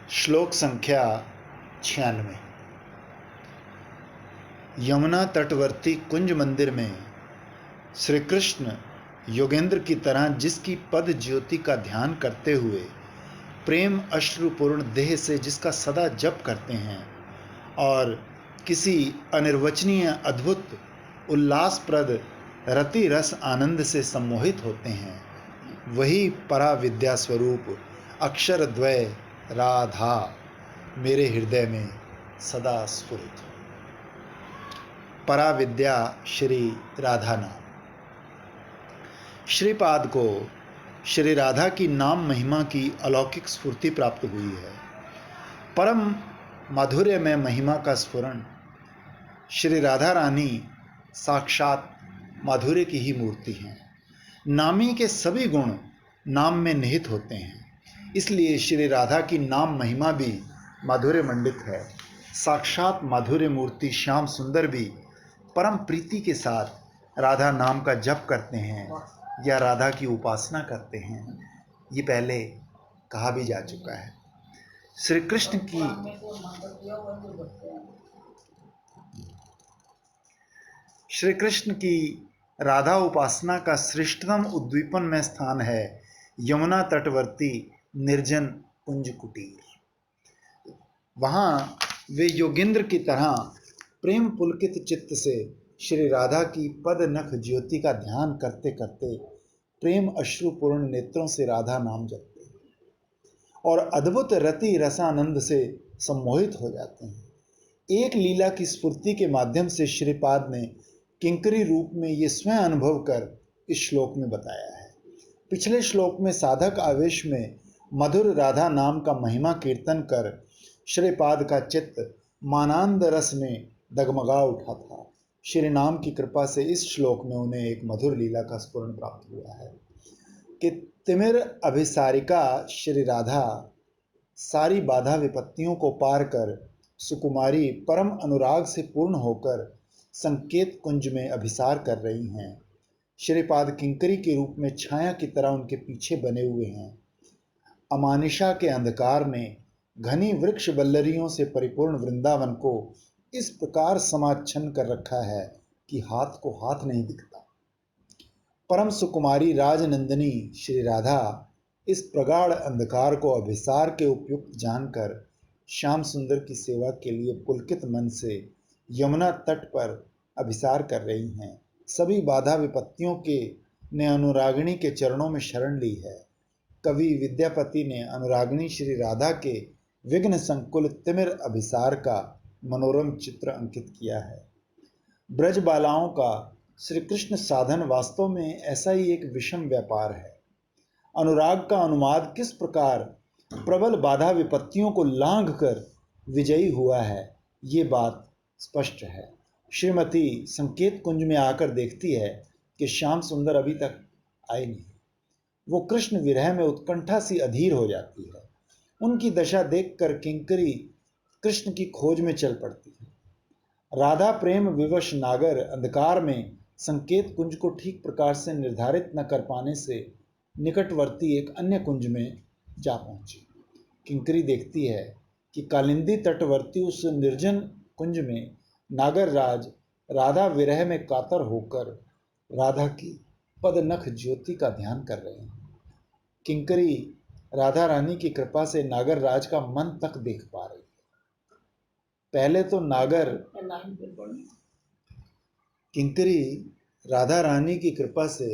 श्लोक संख्या 96। यमुना तटवर्ती कुंज मंदिर में श्री कृष्ण योगेंद्र की तरह जिसकी पद ज्योति का ध्यान करते हुए प्रेम अश्रुपूर्ण देह से जिसका सदा जप करते हैं और किसी अनिर्वचनीय अद्भुत उल्लासप्रद रति रस आनंद से सम्मोहित होते हैं, वही परा विद्या स्वरूप अक्षर द्वय राधा मेरे हृदय में सदा स्फुरित। परा विद्या श्री राधा नाम। श्रीपाद को श्री राधा की नाम महिमा की अलौकिक स्फूर्ति प्राप्त हुई है। परम माधुर्य में महिमा का स्फुरण। श्री राधा रानी साक्षात माधुर्य की ही मूर्ति हैं। नामी के सभी गुण नाम में निहित होते हैं, इसलिए श्री राधा की नाम महिमा भी माधुर्य मंडित है। साक्षात माधुर्य मूर्ति श्याम सुंदर भी परम प्रीति के साथ राधा नाम का जप करते हैं या राधा की उपासना करते हैं। ये पहले कहा भी जा चुका है। श्री कृष्ण की राधा उपासना का श्रेष्ठतम उद्दीपन में स्थान है यमुना तटवर्ती निर्जन कुंज कुटीर। वहाँ वे योगेंद्र की तरह प्रेम पुलकित चित्त से श्री राधा की पद नख ज्योति का ध्यान करते करते प्रेम अश्रुपूर्ण नेत्रों से राधा नाम जपते हैं और अद्भुत रति रसानंद से सम्मोहित हो जाते हैं। एक लीला की स्फूर्ति के माध्यम से श्रीपाद ने किंकरी रूप में ये स्वयं अनुभव कर इस श्लोक में बताया है। पिछले श्लोक में साधक आवेश में मधुर राधा नाम का महिमा कीर्तन कर श्रीपाद का चित्त मानांद रस में डगमगा उठा था। श्री नाम की कृपा से इस श्लोक में उन्हें एक मधुर लीला का स्फुरण प्राप्त हुआ है कि तिमिर अभिसारिका श्री राधा सारी बाधा विपत्तियों को पार कर सुकुमारी परम अनुराग से पूर्ण होकर संकेत कुंज में अभिसार कर रही हैं। श्रीपाद किंकरी के रूप में छाया की तरह उनके पीछे बने हुए हैं। अमानिशा के अंधकार ने घनी वृक्ष बल्लरियों से परिपूर्ण वृंदावन को इस प्रकार समाच्छन्न कर रखा है कि हाथ को हाथ नहीं दिखता। परम सुकुमारी राजनंदिनी श्री राधा इस प्रगाढ़ अंधकार को अभिसार के उपयुक्त जानकर श्याम सुंदर की सेवा के लिए पुलकित मन से यमुना तट पर अभिसार कर रही हैं। सभी बाधा विपत्तियों के ने अनुरागिणी के चरणों में शरण ली है। कवि विद्यापति ने अनुरागिणी श्री राधा के विघ्न संकुल तिमिर अभिसार का मनोरम चित्र अंकित किया है। ब्रज बालाओं का श्री कृष्ण साधन वास्तव में ऐसा ही एक विषम व्यापार है। अनुराग का अनुवाद किस प्रकार प्रबल बाधा विपत्तियों को लांघ कर विजयी हुआ है, ये बात स्पष्ट है। श्रीमती संकेत कुंज में आकर देखती है कि श्याम सुंदर अभी तक आए नहीं। वो कृष्ण विरह में उत्कंठा सी अधीर हो जाती है। उनकी दशा देखकर किंकरी कृष्ण की खोज में चल पड़ती है। राधा प्रेम विवश नागर अंधकार में संकेत कुंज को ठीक प्रकार से निर्धारित न कर पाने से निकटवर्ती एक अन्य कुंज में जा पहुंची। किंकरी देखती है कि कालिंदी तटवर्ती उस निर्जन कुंज में नागर राज राधा विरह में कातर होकर राधा की पद नख ज्योति का ध्यान कर रहे हैं। किंकरी राधा रानी की कृपा से नागर राज का मन तक देख पा रही है। पहले तो किंकरी राधा रानी की कृपा से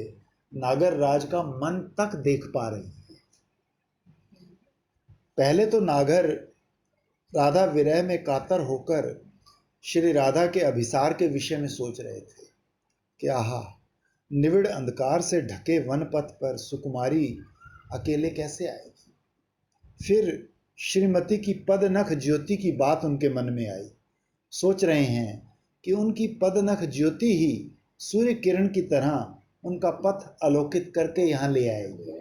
नागर राज का मन तक देख पा रही है। पहले तो नागर राधा विरह में कातर होकर श्री राधा के अभिसार के विषय में सोच रहे थे कि आहा, निविड़ अंधकार से ढके वन पथ पर सुकुमारी अकेले कैसे आएगी। फिर श्रीमती की पद नख ज्योति की बात उनके मन में आई। सोच रहे हैं कि उनकी पद नख ज्योति ही सूर्य किरण की तरह उनका पथ आलोकित करके यहाँ ले आएगी।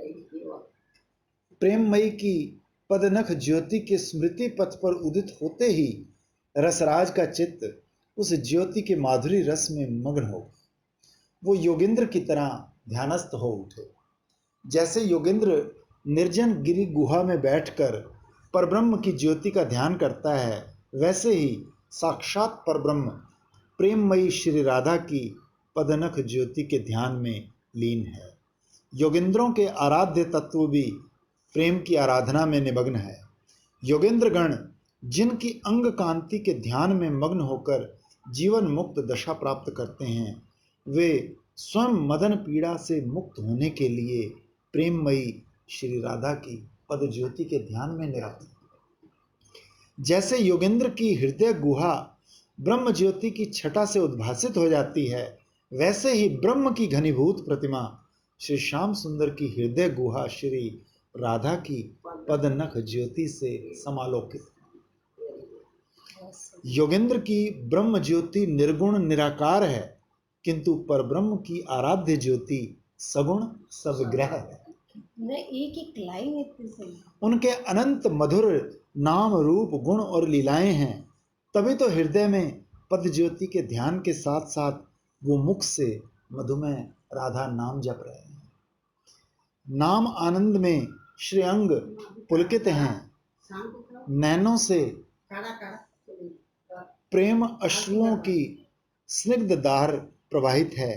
प्रेममयी की पद नख ज्योति के स्मृति पथ पर उदित होते ही रसराज का चित्त उस ज्योति के माधुरी रस में मग्न हो गया। वो योगेंद्र की तरह ध्यानस्थ हो उठे। जैसे योगेंद्र निर्जन गिरी गुहा में बैठकर परब्रह्म की ज्योति का ध्यान करता है, वैसे ही साक्षात परब्रह्म प्रेममयी श्री राधा की पदनख ज्योति के ध्यान में लीन है। योगेंद्रों के आराध्य तत्व भी प्रेम की आराधना में निमग्न है। योगेंद्र गण जिनकी अंग कांति के ध्यान में मग्न होकर जीवन मुक्त दशा प्राप्त करते हैं, वे स्वयं मदन पीड़ा से मुक्त होने के लिए प्रेममयी श्री राधा की पद ज्योति के ध्यान में निरत। जैसे योगेंद्र की हृदय गुहा ब्रह्म ज्योति की छटा से उद्भासित हो जाती है, वैसे ही ब्रह्म की घनीभूत प्रतिमा श्री श्याम सुंदर की हृदय गुहा श्री राधा की पदनख ज्योति से समालोकित। योगेंद्र की ब्रह्म ज्योति निर्गुण निराकार है, किंतु परब्रह्म की आराध्य ज्योति सगुण सविग्रह है। एक एक लाइन इतनी सही। उनके अनंत मधुर नाम रूप गुण और लीलाएं हैं, तभी तो हृदय में पद ज्योति के ध्यान के साथ साथ वो मुख से मधुमेह राधा नाम जप रहे हैं। नाम आनंद में श्री अंग पुलकित हैं, नैनों से प्रेम अश्रुओं की स्निग्ध धार प्रवाहित है।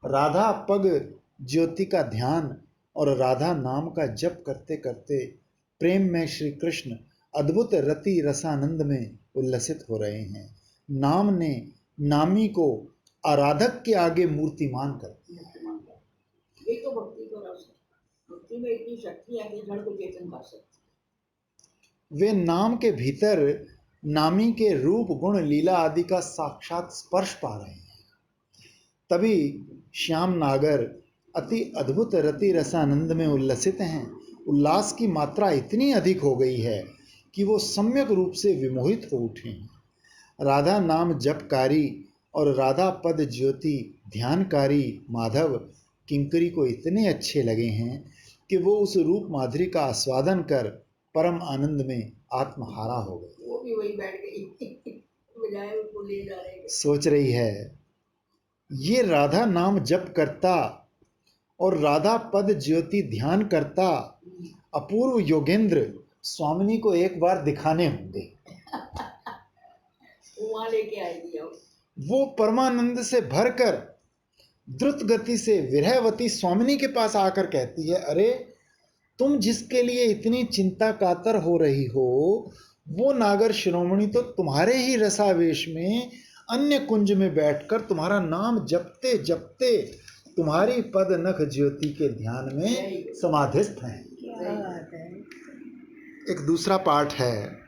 राधा पग ज्योति का ध्यान और राधा नाम का जप करते करते प्रेम में श्री कृष्ण अद्भुत रति रसानंद में उल्लसित हो रहे हैं। नाम ने नामी को आराधक के आगे मूर्तिमान कर दिया है। ये तो भक्ति को रस है। भक्ति में इतनी शक्ति है कि जड़ को चेतन कर सकती। वे नाम के भीतर नामी के रूप गुण लीला आदि का साक्षात स्पर्श पा रहे हैं। तभी श्याम नागर अति अद्भुत रति रसानंद में उल्लसित हैं। उल्लास की मात्रा इतनी अधिक हो गई है कि वो सम्यक रूप से विमोहित हो उठे हैं। राधा नाम जपकारी और राधा पद ज्योति ध्यानकारी माधव किंकरी को इतने अच्छे लगे हैं कि वो उस रूप माधुरी का आस्वादन कर परम आनंद में आत्महारा हो गई। वो भी वही बैठ गई, बजाय उसको ले जा रहे। सोच रही है, ये राधा नाम जप करता और राधा पद ज्योति ध्यान करता अपूर्व योगेंद्र स्वामिनी को एक बार दिखाने होंगे। वहां लेके आएगी। वो परमानंद से भरकर द्रुत गति से विरहवती स्वामिनी के पास आकर कहती है, अरे तुम जिसके लिए इतनी चिंता कातर हो रही हो, वो नागर शिरोमणि तो तुम्हारे ही रसावेश में अन्य कुंज में बैठकर तुम्हारा नाम जपते जपते तुम्हारी पद नख ज्योति के ध्यान में समाधिस्थ हैं। एक दूसरा पाठ है,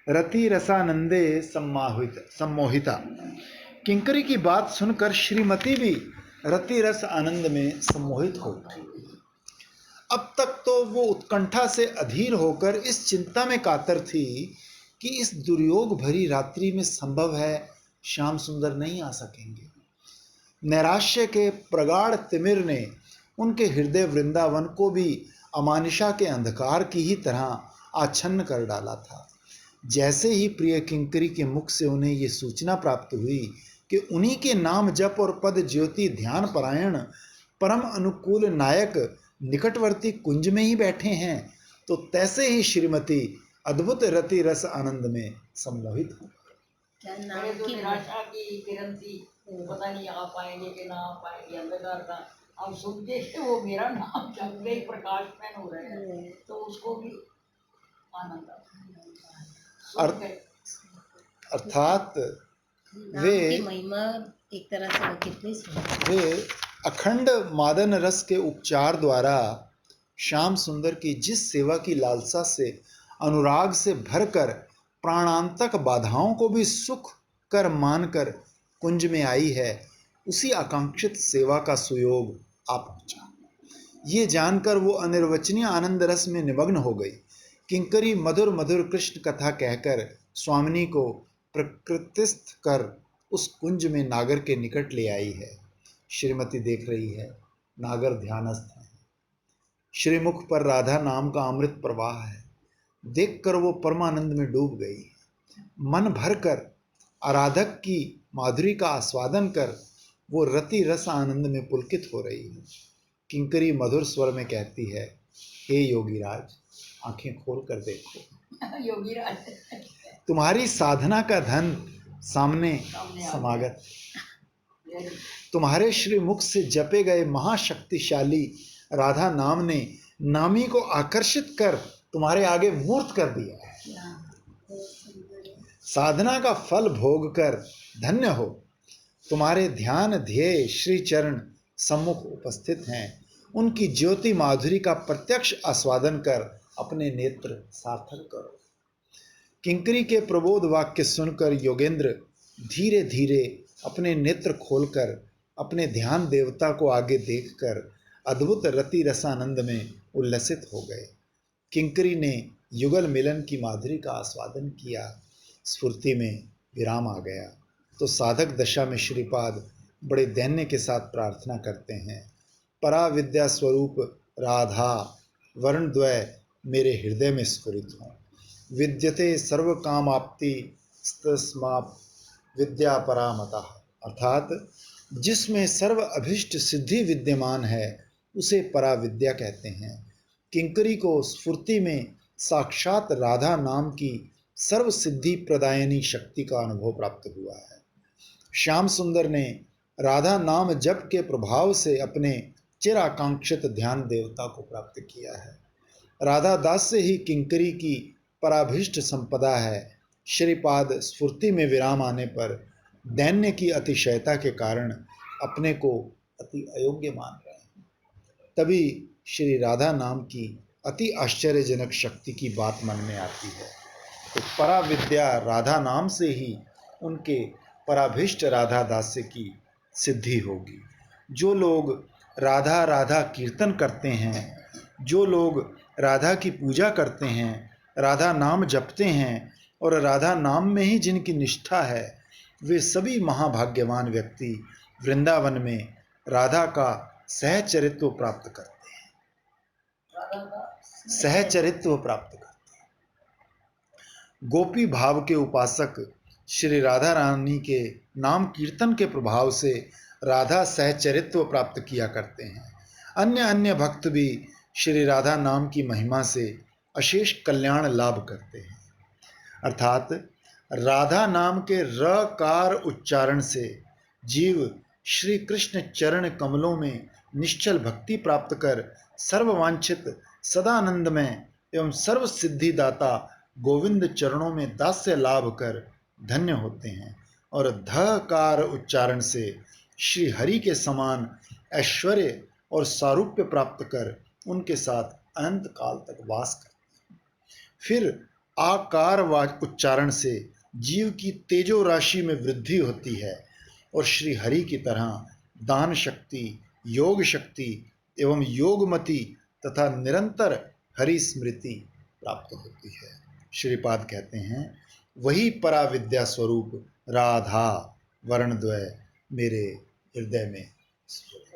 रति रसानंदे सम्मोहिता। किंकरी की बात सुनकर श्रीमती भी रति रस आनंद में सम्मोहित हो उठी। अब तक तो वो उत्कंठा से अधीर होकर इस चिंता में कातर थी कि इस दुर्योग भरी रात्रि में संभव है श्याम सुंदर नहीं आ सकेंगे। नैराश्य के प्रगाढ़ तिमिर ने उनके हृदय वृंदावन को भी अमानिशा के अंधकार की ही तरह आच्छन्न कर डाला था। जैसे ही प्रिय किंकरी के मुख से उन्हें ये सूचना प्राप्त हुई कि उन्हीं के नाम जप और पद ज्योति ध्यान परायण परम अनुकूल नायक निकटवर्ती कुंज में ही बैठे हैं, तो तैसे ही श्रीमती अद्भुत रति रस आनंद में सम्मोहित हो। क्या नाम की निराशा की किरण थी, पता नहीं आ पाएंगे कि ना आ पाएंगे, अंधकार था। अब सुनते कि वो मेरा नाम जप गई, प्रकाशमान हो रहे हैं, तो उसको भी आनंद आता। अर्थात वे महिमा एक तरह से कितनी वे अखंड मादन रस के उपचार द्वारा श्याम सुंदर की जिस सेवा की लालसा से अनुराग से भरकर प्राणांतक बाधाओं को भी सुख कर मानकर कुंज में आई है, उसी आकांक्षित सेवा का सुयोग आ पहुंचा। ये जानकर वो अनिर्वचनीय आनंद रस में निमग्न हो गई। किंकरी मधुर मधुर कृष्ण कथा कहकर स्वामिनी को प्रकृतिस्थ कर उस कुंज में नागर के निकट ले आई है। श्रीमती देख रही है, नागर ध्यानस्थ है, श्रीमुख पर राधा नाम का अमृत प्रवाह है। देखकर वो परमानंद में डूब गई। मन भरकर आराधक की माधुरी का आस्वादन कर वो रति रस आनंद में पुलकित हो रही है। किंकरी मधुर स्वर में कहती है, हे योगीराज, आंखें खोल कर देखो, योगी राज तुम्हारी साधना का धन सामने सामने आ समागत। गया। तुम्हारे श्री मुख से जपे गए महाशक्तिशाली राधा नाम ने नामी को आकर्षित कर तुम्हारे आगे मूर्त कर दिया है। साधना का फल भोग कर धन्य हो। तुम्हारे ध्यान ध्येय श्री चरण सम्मुख उपस्थित हैं। उनकी ज्योति माधुरी का प्रत्यक्ष आस्वादन कर अपने नेत्र सार्थक करो। किंकरी के प्रबोध वाक्य सुनकर योगेंद्र धीरे धीरे अपने नेत्र खोलकर अपने ध्यान देवता को आगे देखकर अद्भुत रति रसानंद में उल्लसित हो गए। किंकरी ने युगल मिलन की माधुरी का आस्वादन किया। स्फूर्ति में विराम आ गया तो साधक दशा में श्रीपाद बड़े दैन्य के साथ प्रार्थना करते हैं, पराविद्या स्वरूप राधा वर्णद्वय मेरे हृदय में स्फुरित हों। विद्यते सर्व कामाप्ति तस्मात् विद्या परामता, अर्थात जिसमें सर्व अभिष्ट सिद्धि विद्यमान है उसे पराविद्या कहते हैं। किंकरी को स्फूर्ति में साक्षात राधा नाम की सर्व सिद्धि प्रदायनी शक्ति का अनुभव प्राप्त हुआ है। श्याम सुंदर ने राधा नाम जप के प्रभाव से अपने चिराकांक्षित ध्यान देवता को प्राप्त किया है। राधा दास से ही किंकरी की पराभीष्ट संपदा है। श्रीपाद स्फूर्ति में विराम आने पर दैन्य की अतिशयता के कारण अपने को अति अयोग्य मान रहे हैं। तभी श्री राधा नाम की अति आश्चर्यजनक शक्ति की बात मन में आती है। तो पराविद्या राधा नाम से ही उनके पराभीष्ट राधा दास्य की सिद्धि होगी। जो लोग राधा राधा कीर्तन करते हैं, जो लोग राधा की पूजा करते हैं, राधा नाम जपते हैं और राधा नाम में ही जिनकी निष्ठा है, वे सभी महाभाग्यवान व्यक्ति वृंदावन में राधा का सहचरित्व प्राप्त करते हैं। सहचरित्व प्राप्त करते हैं। गोपी भाव के उपासक श्री राधा रानी के नाम कीर्तन के प्रभाव से राधा सहचरित्व प्राप्त किया करते हैं। अन्य अन्य भक्त भी श्री राधा नाम की महिमा से अशेष कल्याण लाभ करते हैं। अर्थात राधा नाम के रकार उच्चारण से जीव श्री कृष्ण चरण कमलों में निश्चल भक्ति प्राप्त कर सर्ववांछित सदानंदमय एवं सर्व सिद्धिदाता गोविंद चरणों में दास्य लाभ कर धन्य होते हैं और धकार उच्चारण से श्री हरि के समान ऐश्वर्य और सारूप्य प्राप्त कर उनके साथ अनंत काल तक वास करते हैं। फिर आकार उच्चारण से जीव की तेजो राशि में वृद्धि होती है और श्री हरि की तरह दान शक्ति, योग शक्ति एवं योगमति तथा निरंतर हरि स्मृति प्राप्त होती है। श्रीपाद कहते हैं, वही पराविद्या स्वरूप राधा वर्णद्वय मेरे हृदय में स्फुरित।